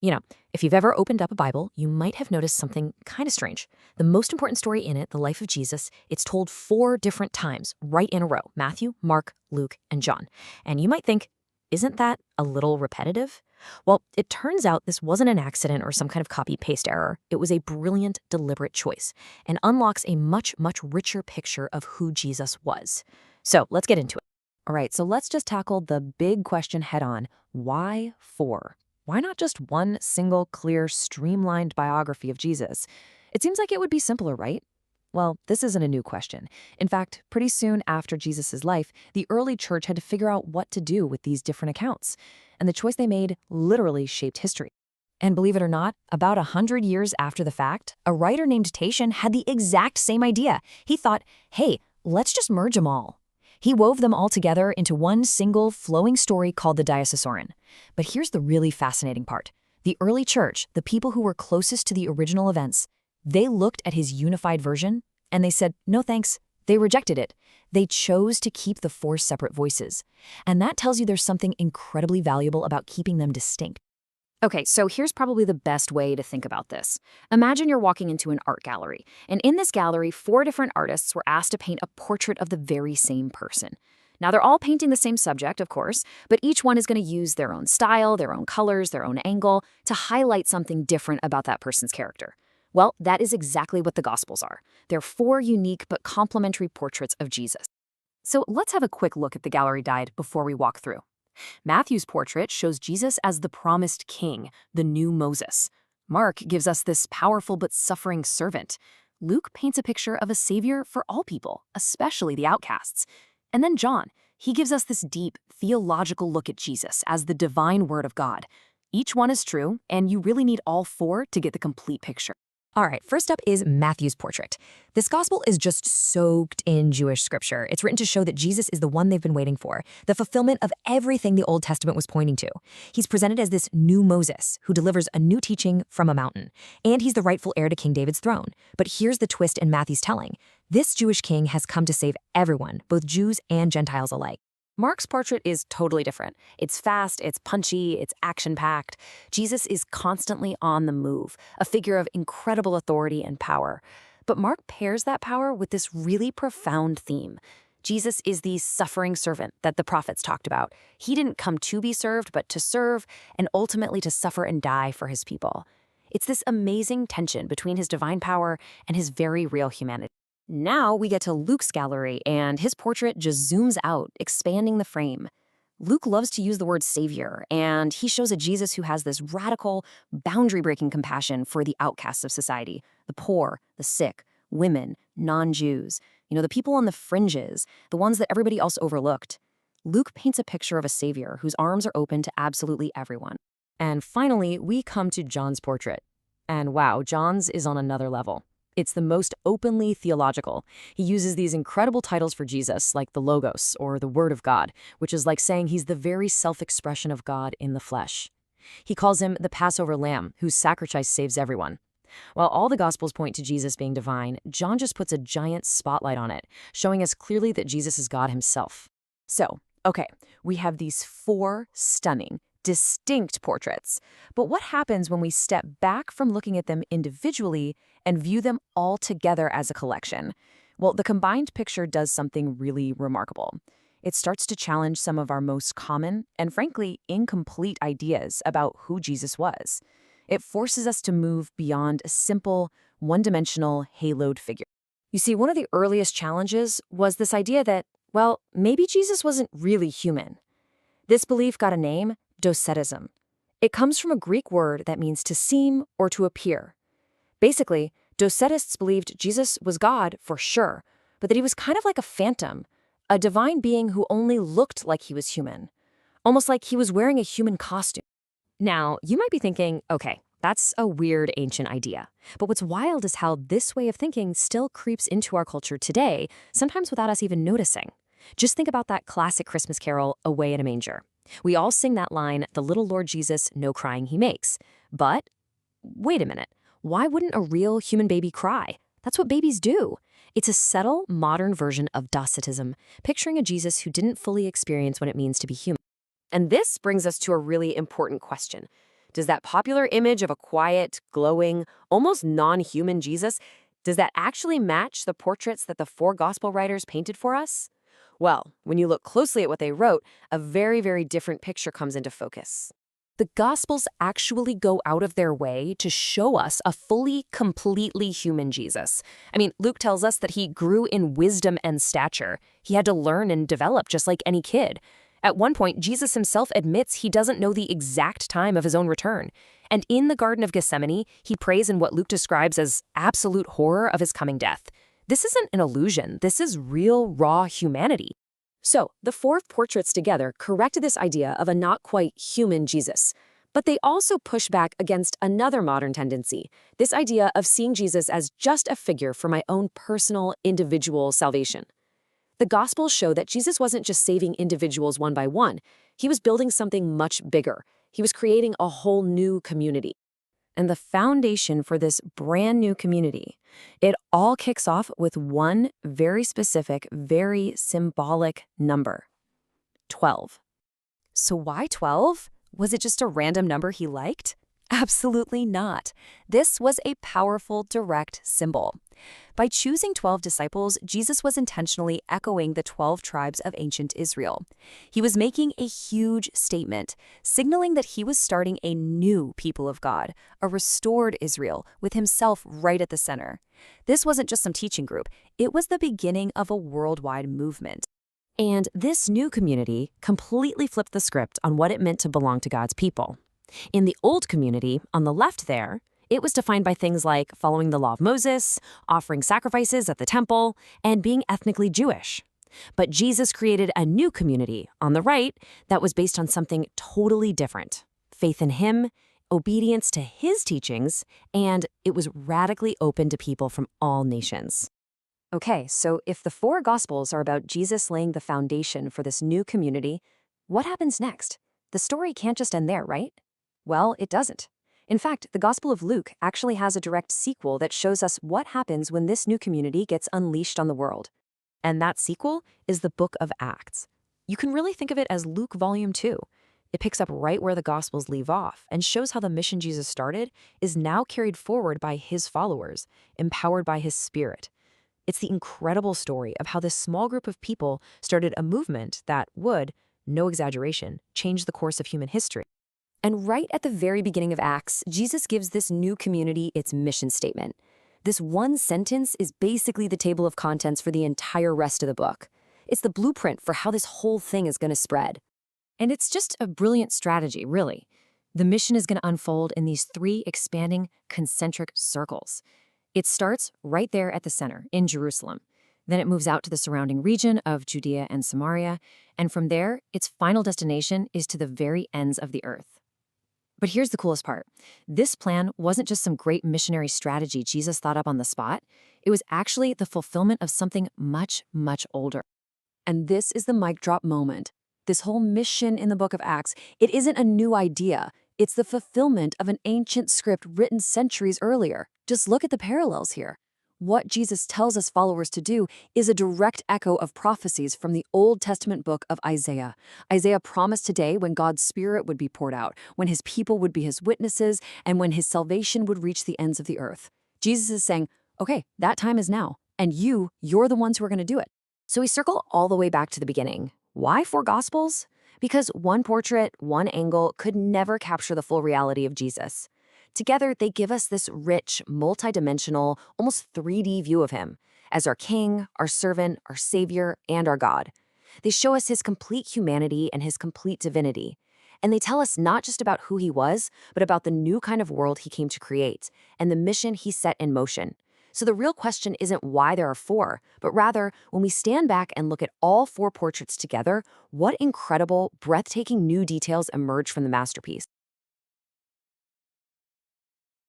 You know, if you've ever opened up a Bible, you might have noticed something kind of strange. The most important story in it, the life of Jesus, it's told 4 different times, right in a row: Matthew, Mark, Luke, and John. And you might think, isn't that a little repetitive? Well, it turns out this wasn't an accident or some kind of copy-paste error. It was a brilliant, deliberate choice and unlocks a much, much richer picture of who Jesus was. So let's get into it. All right, so let's just tackle the big question head on. Why 4? Why not just one single, clear, streamlined biography of Jesus? It seems like it would be simpler, right? Well, this isn't a new question. In fact, pretty soon after Jesus' life, the early church had to figure out what to do with these different accounts. And the choice they made literally shaped history. And believe it or not, about 100 years after the fact, a writer named Tatian had the exact same idea. He thought, hey, let's just merge them all. He wove them all together into one single, flowing story called the Diasasoren. But here's the really fascinating part. The early church, the people who were closest to the original events, they looked at his unified version and they said, no thanks. They rejected it. They chose to keep the 4 separate voices. And that tells you there's something incredibly valuable about keeping them distinct. Okay, so here's probably the best way to think about this. Imagine you're walking into an art gallery, and in this gallery, 4 different artists were asked to paint a portrait of the very same person. Now, they're all painting the same subject, of course, but each one is going to use their own style, their own colors, their own angle to highlight something different about that person's character. Well, that is exactly what the Gospels are. They're 4 unique but complementary portraits of Jesus. So let's have a quick look at the gallery guide before we walk through. Matthew's portrait shows Jesus as the promised king, the new Moses. Mark gives us this powerful but suffering servant. Luke paints a picture of a savior for all people, especially the outcasts. And then John, he gives us this deep, theological look at Jesus as the divine word of God. Each one is true, and you really need all 4 to get the complete picture. All right, first up is Matthew's portrait. This gospel is just soaked in Jewish scripture. It's written to show that Jesus is the one they've been waiting for, the fulfillment of everything the Old Testament was pointing to. He's presented as this new Moses who delivers a new teaching from a mountain, and he's the rightful heir to King David's throne. But here's the twist in Matthew's telling. This Jewish king has come to save everyone, both Jews and Gentiles alike. Mark's portrait is totally different. It's fast, it's punchy, it's action-packed. Jesus is constantly on the move, a figure of incredible authority and power. But Mark pairs that power with this really profound theme. Jesus is the suffering servant that the prophets talked about. He didn't come to be served, but to serve, and ultimately to suffer and die for his people. It's this amazing tension between his divine power and his very real humanity. Now we get to Luke's gallery, and his portrait just zooms out, expanding the frame. Luke loves to use the word savior, and he shows a Jesus who has this radical, boundary-breaking compassion for the outcasts of society, the poor, the sick, women, non-Jews, the people on the fringes, the ones that everybody else overlooked. Luke paints a picture of a savior whose arms are open to absolutely everyone. And finally, we come to John's portrait. And wow, John's is on another level. It's the most openly theological. He uses these incredible titles for Jesus, like the Logos, or the Word of God, which is like saying he's the very self-expression of God in the flesh. He calls him the Passover Lamb, whose sacrifice saves everyone. While all the Gospels point to Jesus being divine, John just puts a giant spotlight on it, showing us clearly that Jesus is God himself. So, okay, we have these 4 stunning, distinct portraits. But what happens when we step back from looking at them individually and view them all together as a collection? Well, the combined picture does something really remarkable. It starts to challenge some of our most common and, frankly, incomplete ideas about who Jesus was. It forces us to move beyond a simple, one-dimensional, haloed figure. You see, one of the earliest challenges was this idea that, well, maybe Jesus wasn't really human. This belief got a name: docetism. It comes from a Greek word that means to seem or to appear. Basically, docetists believed Jesus was God for sure, but that he was kind of like a phantom, a divine being who only looked like he was human, almost like he was wearing a human costume. Now, you might be thinking, okay, that's a weird ancient idea. But what's wild is how this way of thinking still creeps into our culture today, sometimes without us even noticing. Just think about that classic Christmas carol, Away in a Manger. We all sing that line, "The little Lord Jesus, no crying he makes." But wait a minute, why wouldn't a real human baby cry? That's what babies do. It's a subtle, modern version of docetism, picturing a Jesus who didn't fully experience what it means to be human. And this brings us to a really important question. Does that popular image of a quiet, glowing, almost non-human Jesus, does that actually match the portraits that the four gospel writers painted for us? Well, when you look closely at what they wrote, a very, very different picture comes into focus. The Gospels actually go out of their way to show us a fully, completely human Jesus. I mean, Luke tells us that he grew in wisdom and stature. He had to learn and develop just like any kid. At one point, Jesus himself admits he doesn't know the exact time of his own return. And in the Garden of Gethsemane, he prays in what Luke describes as absolute horror of his coming death. This isn't an illusion. This is real, raw humanity. So, the four portraits together corrected this idea of a not quite human Jesus. But they also push back against another modern tendency, this idea of seeing Jesus as just a figure for my own personal, individual salvation. The Gospels show that Jesus wasn't just saving individuals one by one. He was building something much bigger. He was creating a whole new community. And the foundation for this brand new community, it all kicks off with one very specific, very symbolic number: 12. So why 12? Was it just a random number he liked? Absolutely not. This was a powerful, direct symbol. By choosing 12 disciples, Jesus was intentionally echoing the 12 tribes of ancient Israel. He was making a huge statement, signaling that he was starting a new people of God, a restored Israel, with himself right at the center. This wasn't just some teaching group, it was the beginning of a worldwide movement. And this new community completely flipped the script on what it meant to belong to God's people. In the old community, on the left there, it was defined by things like following the law of Moses, offering sacrifices at the temple, and being ethnically Jewish. But Jesus created a new community, on the right, that was based on something totally different: faith in him, obedience to his teachings, and it was radically open to people from all nations. Okay, so if the four Gospels are about Jesus laying the foundation for this new community, what happens next? The story can't just end there, right? Well, it doesn't. In fact, the Gospel of Luke actually has a direct sequel that shows us what happens when this new community gets unleashed on the world. And that sequel is the book of Acts. You can really think of it as Luke Volume 2. It picks up right where the Gospels leave off and shows how the mission Jesus started is now carried forward by his followers, empowered by his Spirit. It's the incredible story of how this small group of people started a movement that would, no exaggeration, change the course of human history. And right at the very beginning of Acts, Jesus gives this new community its mission statement. This one sentence is basically the table of contents for the entire rest of the book. It's the blueprint for how this whole thing is going to spread. And it's just a brilliant strategy, really. The mission is going to unfold in these three expanding concentric circles. It starts right there at the center, in Jerusalem. Then it moves out to the surrounding region of Judea and Samaria, and from there, its final destination is to the very ends of the earth. But here's the coolest part. This plan wasn't just some great missionary strategy Jesus thought up on the spot. It was actually the fulfillment of something much, much older. And this is the mic drop moment. This whole mission in the book of Acts, it isn't a new idea. It's the fulfillment of an ancient script written centuries earlier. Just look at the parallels here. What Jesus tells his followers to do is a direct echo of prophecies from the Old Testament book of Isaiah. Isaiah promised a day when God's Spirit would be poured out, when his people would be his witnesses, and when his salvation would reach the ends of the earth. Jesus is saying, okay, that time is now, and you're the ones who are going to do it. So we circle all the way back to the beginning. Why four Gospels? Because one portrait, one angle could never capture the full reality of Jesus. Together, they give us this rich, multidimensional, almost 3D view of him as our king, our servant, our savior, and our God. They show us his complete humanity and his complete divinity. And they tell us not just about who he was, but about the new kind of world he came to create and the mission he set in motion. So the real question isn't why there are four, but rather, when we stand back and look at all four portraits together, what incredible, breathtaking new details emerge from the masterpiece.